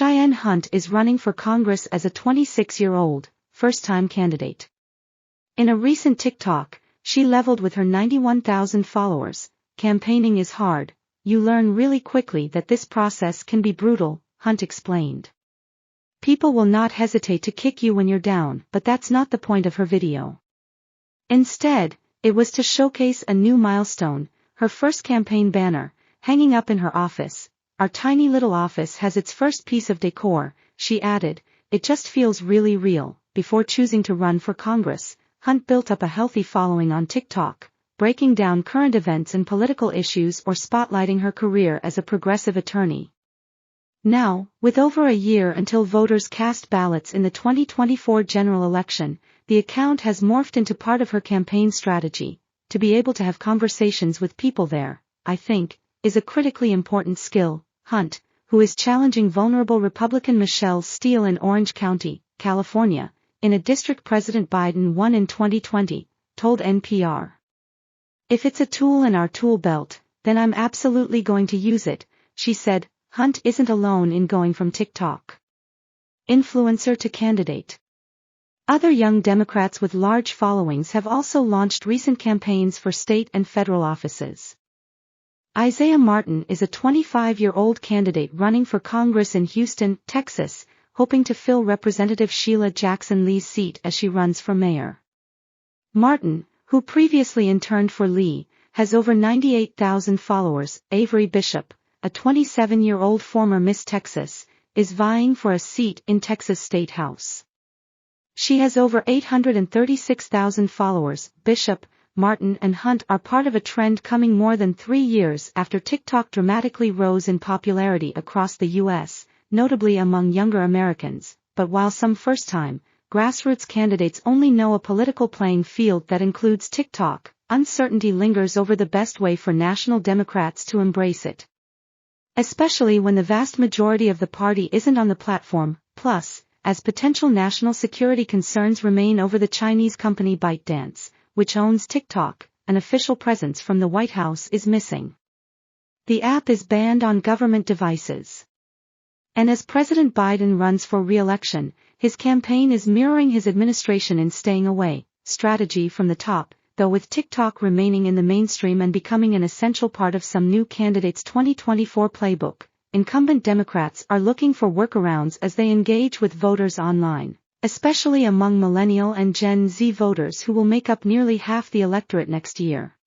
Cheyenne Hunt is running for Congress as a 26-year-old, first-time candidate. In a recent TikTok, she leveled with her 91,000 followers. Campaigning is hard. You learn really quickly that this process can be brutal, Hunt explained. People will not hesitate to kick you when you're down, but that's not the point of her video. Instead, it was to showcase a new milestone, her first campaign banner, hanging up in her office. Our tiny little office has its first piece of decor, she added. It just feels really real. Before choosing to run for Congress, Hunt built up a healthy following on TikTok, breaking down current events and political issues or spotlighting her career as a progressive attorney. Now, with over a year until voters cast ballots in the 2024 general election, the account has morphed into part of her campaign strategy. To be able to have conversations with people there, I think, is a critically important skill, Hunt, who is challenging vulnerable Republican Michelle Steele in Orange County, California, in a district President Biden won in 2020, told NPR. If it's a tool in our tool belt, then I'm absolutely going to use it, she said. Hunt isn't alone in going from TikTok influencer to candidate. Other young Democrats with large followings have also launched recent campaigns for state and federal offices. Isaiah Martin is a 25-year-old candidate running for Congress in Houston, Texas, hoping to fill Representative Sheila Jackson Lee's seat as she runs for mayor. Martin, who previously interned for Lee, has over 98,000 followers. Avery Bishop, a 27-year-old former Miss Texas, is vying for a seat in Texas State House. She has over 836,000 followers. Bishop, Martin and Hunt are part of a trend coming more than 3 years after TikTok dramatically rose in popularity across the U.S., notably among younger Americans, but while some first-time, grassroots candidates only know a political playing field that includes TikTok, uncertainty lingers over the best way for national Democrats to embrace it. Especially when the vast majority of the party isn't on the platform, plus, as potential national security concerns remain over the Chinese company ByteDance, which owns TikTok, an official presence from the White House is missing. The app is banned on government devices. And as President Biden runs for re-election, his campaign is mirroring his administration in staying away, strategy from the top, though with TikTok remaining in the mainstream and becoming an essential part of some new candidates' 2024 playbook, incumbent Democrats are looking for workarounds as they engage with voters online, especially among millennial and Gen Z voters who will make up nearly half the electorate next year.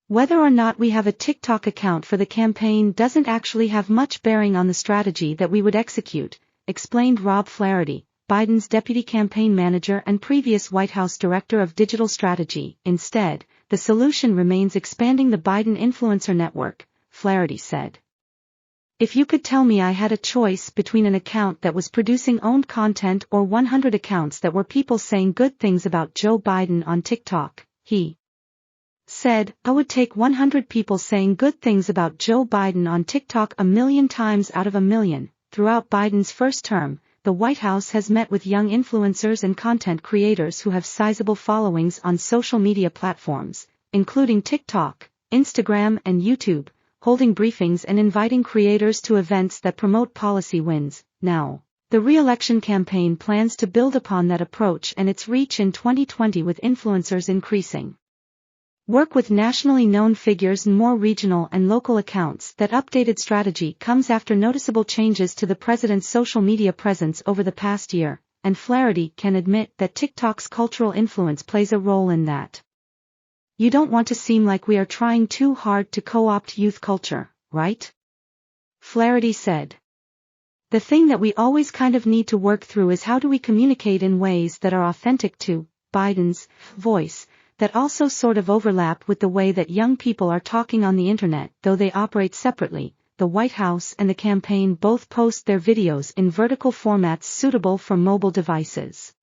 Whether or not we have a TikTok account for the campaign doesn't actually have much bearing on the strategy that we would execute, explained Rob Flaherty, Biden's deputy campaign manager and previous White House director of digital strategy. Instead, the solution remains expanding the Biden influencer network, Flaherty said. If you could tell me I had a choice between an account that was producing owned content or 100 accounts that were people saying good things about Joe Biden on TikTok, he said, I would take 100 people saying good things about Joe Biden on TikTok 1,000,000 times out of 1,000,000. Throughout Biden's first term, the White House has met with young influencers and content creators who have sizable followings on social media platforms, including TikTok, Instagram and YouTube, holding briefings and inviting creators to events that promote policy wins. Now, the re-election campaign plans to build upon that approach and its reach in 2020 with influencers increasing. Work with nationally known figures and more regional and local accounts. That updated strategy comes after noticeable changes to the president's social media presence over the past year, and Flaherty can admit that TikTok's cultural influence plays a role in that. You don't want to seem like we are trying too hard to co-opt youth culture, right? Flaherty said. The thing that we always kind of need to work through is how do we communicate in ways that are authentic to Biden's voice, that also sort of overlap with the way that young people are talking on the internet. Though they operate separately, the White House and the campaign both post their videos in vertical formats suitable for mobile devices.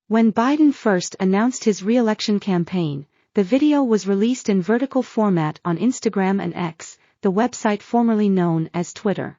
When Biden first announced his re-election campaign, the video was released in vertical format on Instagram and X, the website formerly known as Twitter.